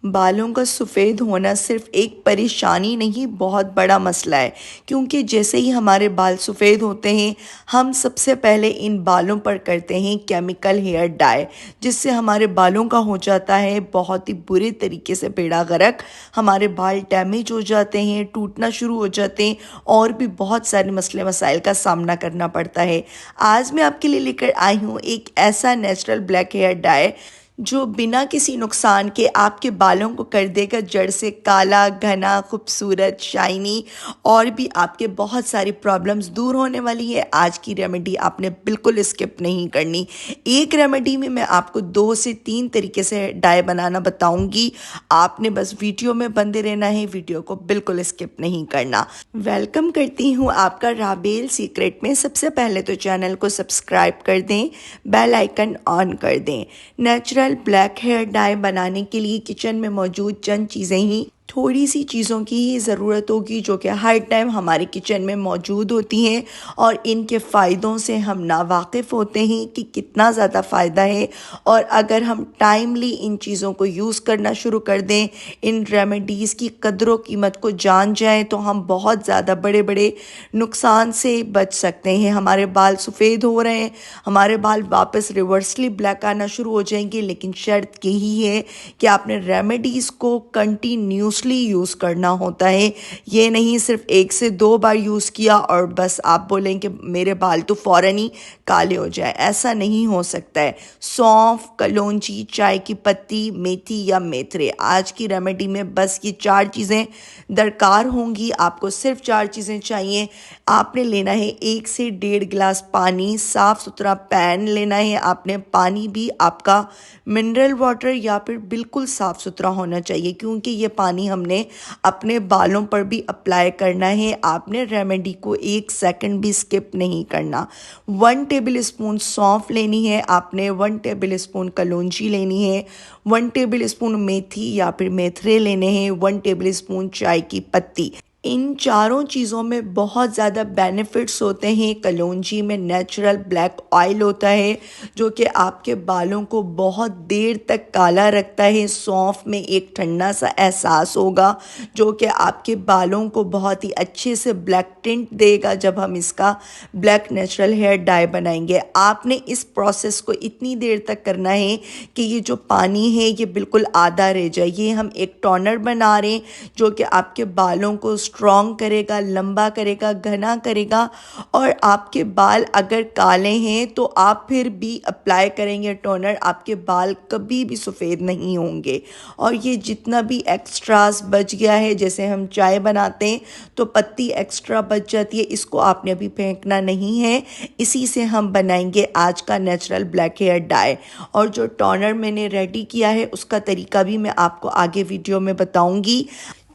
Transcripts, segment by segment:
बालों का सफ़ेद होना सिर्फ एक परेशानी नहीं, बहुत बड़ा मसला है। क्योंकि जैसे ही हमारे बाल सफ़ेद होते हैं, हम सबसे पहले इन बालों पर करते हैं केमिकल हेयर डाई, जिससे हमारे बालों का हो जाता है बहुत ही बुरे तरीके से बेड़ा गर्क। हमारे बाल डैमेज हो जाते हैं, टूटना शुरू हो जाते हैं और भी बहुत सारे मसले मसाइल का सामना करना पड़ता है। आज मैं आपके लिए लेकर आई हूँ एक ऐसा नेचुरल ब्लैक हेयर डाई जो बिना किसी नुकसान के आपके बालों को कर देगा जड़ से काला, घना, खूबसूरत, शाइनी और भी आपके बहुत सारी प्रॉब्लम्स दूर होने वाली है। आज की रेमेडी आपने बिल्कुल स्किप नहीं करनी। एक रेमेडी में मैं आपको 2 से 3 तरीके से डाई बनाना बताऊंगी। आपने बस वीडियो में बंदे रहना है, वीडियो को बिल्कुल स्किप नहीं करना। वेलकम करती हूँ आपका राबेल सीक्रेट में। सबसे पहले तो चैनल को सब्सक्राइब कर दें, बेल आइकन ऑन कर दें। नेचुरल ब्लैक हेयर डाई बनाने के लिए किचन में मौजूद चंद चीज़ें ही, थोड़ी सी चीज़ों की ही ज़रूरत होगी जो कि हर टाइम हमारे किचन में मौजूद होती हैं और इनके फ़ायदों से हम नावाकिफ़ होते हैं कि कितना ज़्यादा फ़ायदा है। और अगर हम टाइमली इन चीज़ों को यूज़ करना शुरू कर दें, इन रेमेडीज़ की कदर कीमत को जान जाएं, तो हम बहुत ज़्यादा बड़े बड़े नुकसान से बच सकते हैं। हमारे बाल सफ़ेद हो रहे हैं, हमारे बाल वापस रिवर्सली ब्लैक आना शुरू हो जाएंगे, लेकिन शर्त यही है कि आपने रेमेडीज़ को कंटिन्यूसली यूज़ करना होता है। ये नहीं सिर्फ 1 से 2 बार यूज़ किया और बस आप बोलें कि मेरे बाल तो फ़ौरन ही काले हो जाए, ऐसा नहीं हो सकता है। सौंफ, कलौंजी, चाय की पत्ती, मेथी या मेथरे, आज की रेमेडी में बस ये 4 चीज़ें दरकार होंगी। आपको सिर्फ 4 चीज़ें चाहिए। आपने लेना है 1 से 1.5 गिलास पानी, साफ़ सुथरा पैन लेना है आपने। पानी भी आपका मिनरल वाटर या फिर बिल्कुल साफ़ सुथरा होना चाहिए, क्योंकि ये पानी हमने अपने बालों पर भी अप्लाई करना है। आपने रेमेडी को 1 सेकंड भी स्किप नहीं करना। 1 टेबल स्पून सौंफ लेनी है आपने, 1 टेबल स्पून कलौंजी लेनी है, 1 टेबल स्पून मेथी या फिर मेथरे लेने हैं, 1 टेबल स्पून चाय की पत्ती। इन चारों चीज़ों में बहुत ज़्यादा बेनिफिट्स होते हैं। कलौंजी में नेचुरल ब्लैक ऑयल होता है जो कि आपके बालों को बहुत देर तक काला रखता है। सौंफ में एक ठंडा सा एहसास होगा जो कि आपके बालों को बहुत ही अच्छे से ब्लैक टिंट देगा जब हम इसका ब्लैक नेचुरल हेयर डाई बनाएंगे। आपने इस प्रोसेस को इतनी देर तक करना है कि ये जो पानी है ये बिल्कुल आधा रह जाए। ये हम एक टोनर बना रहे हैं जो कि आपके बालों को स्ट्रॉन्ग करेगा, लंबा करेगा, घना करेगा। और आपके बाल अगर काले हैं तो आप फिर भी अप्लाई करेंगे टोनर, आपके बाल कभी भी सफ़ेद नहीं होंगे। और ये जितना भी एक्स्ट्रास बच गया है, जैसे हम चाय बनाते हैं तो पत्ती एक्स्ट्रा बच जाती है, इसको आपने अभी फेंकना नहीं है। इसी से हम बनाएंगे आज का नेचुरल ब्लैक हेयर डाई। और जो टोनर मैंने रेडी किया है उसका तरीका भी मैं आपको आगे वीडियो में बताऊंगी।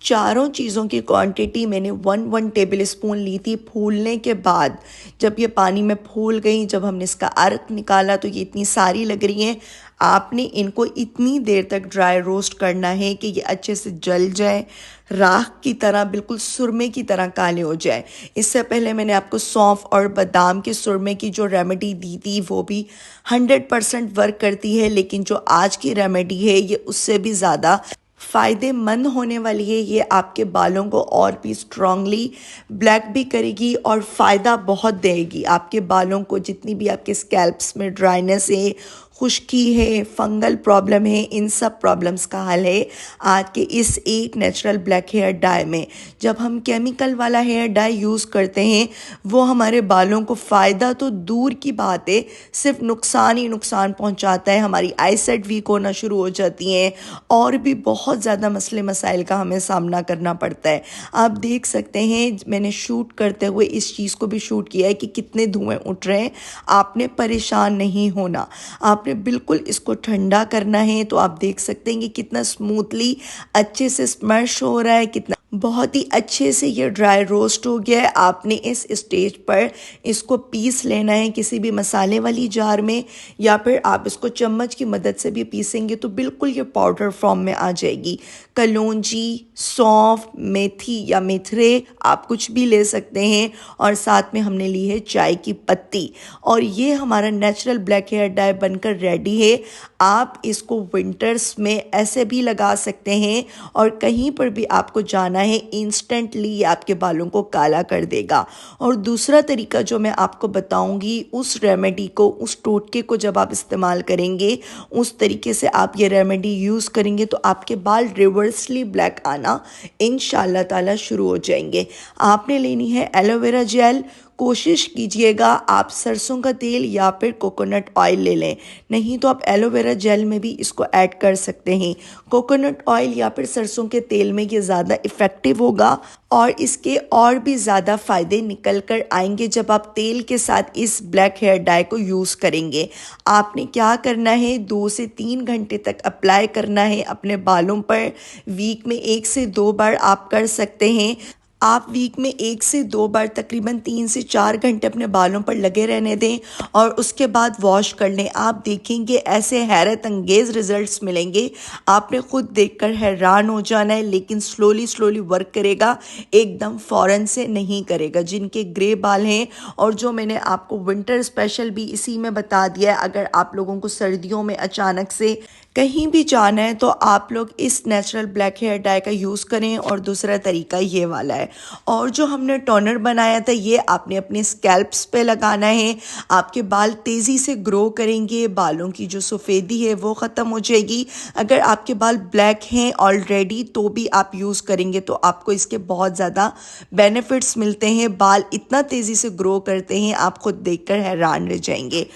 चारों चीज़ों की क्वांटिटी मैंने 1 टेबल स्पून ली थी। फूलने के बाद जब ये पानी में फूल गई, जब हमने इसका अर्क निकाला तो ये इतनी सारी लग रही हैं। आपने इनको इतनी देर तक ड्राई रोस्ट करना है कि ये अच्छे से जल जाए, राख की तरह, बिल्कुल सुरमे की तरह काले हो जाए। इससे पहले मैंने आपको सौंफ और बादाम के सुरमे की जो रेमेडी दी थी वो भी 100% वर्क करती है, लेकिन जो आज की रेमेडी है ये उससे भी ज़्यादा फ़ायदेमंद होने वाली है। ये आपके बालों को और भी स्ट्रांगली ब्लैक भी करेगी और फ़ायदा बहुत देगी। आपके बालों को जितनी भी आपके स्कैल्प्स में ड्राइनेस है, खुश्की है, फंगल प्रॉब्लम है, इन सब प्रॉब्लम्स का हल है आज के इस एक नेचुरल ब्लैक हेयर डाई में। जब हम केमिकल वाला हेयर डाई यूज़ करते हैं वो हमारे बालों को फ़ायदा तो दूर की बात है, सिर्फ नुकसान ही नुकसान पहुंचाता है। हमारी आईसाइट वीक होना शुरू हो जाती हैं और भी बहुत ज़्यादा मसले मसाइल का हमें सामना करना पड़ता है। आप देख सकते हैं मैंने शूट करते हुए इस चीज़ को भी शूट किया है कि कितने धुएँ उठ रहे हैं। आपने परेशान नहीं होना, आपने बिल्कुल इसको ठंडा करना है। तो आप देख सकते हैं कि कितना स्मूथली अच्छे से स्मैश हो रहा है, कितना बहुत ही अच्छे से ये ड्राई रोस्ट हो गया है। आपने इस स्टेज पर इसको पीस लेना है किसी भी मसाले वाली जार में, या फिर आप इसको चम्मच की मदद से भी पीसेंगे तो बिल्कुल ये पाउडर फॉर्म में आ जाएगी। कलौंजी, सौंफ, मेथी या मेथरे आप कुछ भी ले सकते हैं, और साथ में हमने ली है चाय की पत्ती, और ये हमारा नेचुरल ब्लैक हेयर डाई बनकर रेडी है। आप इसको विंटर्स में ऐसे भी लगा सकते हैं, और कहीं पर भी आपको जाना है इंस्टेंटली ये आपके बालों को काला कर देगा। और दूसरा तरीका जो मैं आपको बताऊंगी, उस रेमेडी को, उस टोटके को जब आप इस्तेमाल करेंगे, उस तरीके से आप ये रेमेडी यूज़ करेंगे तो आपके बाल रिवर्सली ब्लैक आना इंशाल्लाह ताला शुरू हो जाएंगे। आपने लेनी है एलोवेरा जेल। कोशिश कीजिएगा आप सरसों का तेल या फिर कोकोनट ऑयल ले लें, नहीं तो आप एलोवेरा जेल में भी इसको ऐड कर सकते हैं। कोकोनट ऑयल या फिर सरसों के तेल में ये ज़्यादा इफ़ेक्टिव होगा, और इसके और भी ज़्यादा फ़ायदे निकल कर आएंगे जब आप तेल के साथ इस ब्लैक हेयर डाई को यूज़ करेंगे। आपने क्या करना है, 2 से 3 घंटे तक अप्लाई करना है अपने बालों पर। वीक में 1 से 2 बार आप कर सकते हैं। आप वीक में 1 से 2 बार तकरीबन 3 से 4 घंटे अपने बालों पर लगे रहने दें, और उसके बाद वॉश कर लें। आप देखेंगे ऐसे हैरत अंगेज़ रिजल्ट्स मिलेंगे, आपने खुद देखकर हैरान हो जाना है। लेकिन स्लोली स्लोली वर्क करेगा, एकदम फ़ौरन से नहीं करेगा। जिनके ग्रे बाल हैं, और जो मैंने आपको विंटर स्पेशल भी इसी में बता दिया है, अगर आप लोगों को सर्दियों में अचानक से कहीं भी जाना है तो आप लोग इस नेचुरल ब्लैक हेयर डाई का यूज़ करें। और दूसरा तरीका ये वाला है। और जो हमने टोनर बनाया था, ये आपने अपने स्कैल्प्स पे लगाना है। आपके बाल तेज़ी से ग्रो करेंगे, बालों की जो सफ़ेदी है वो ख़त्म हो जाएगी। अगर आपके बाल ब्लैक हैं ऑलरेडी तो भी आप यूज़ करेंगे तो आपको इसके बहुत ज़्यादा बेनिफिट्स मिलते हैं। बाल इतना तेज़ी से ग्रो करते हैं, आप खुद देखकर हैरान रह जाएंगे।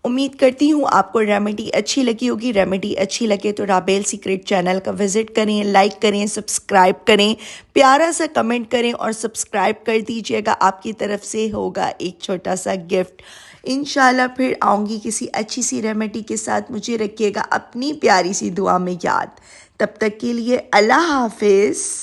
उम्मीद करती हूँ आपको रेमेडी अच्छी लगी होगी। रेमेडी अच्छी लगे तो राबेल सीक्रेट चैनल का विजिट करें, लाइक करें, सब्सक्राइब करें, प्यारा सा कमेंट करें और सब्सक्राइब कर दीजिएगा। आपकी तरफ से होगा एक छोटा सा गिफ्ट। इंशाल्लाह फिर आऊँगी किसी अच्छी सी रेमेडी के साथ। मुझे रखिएगा अपनी प्यारी सी दुआ में याद। तब तक के लिए अल्लाह हाफिज़।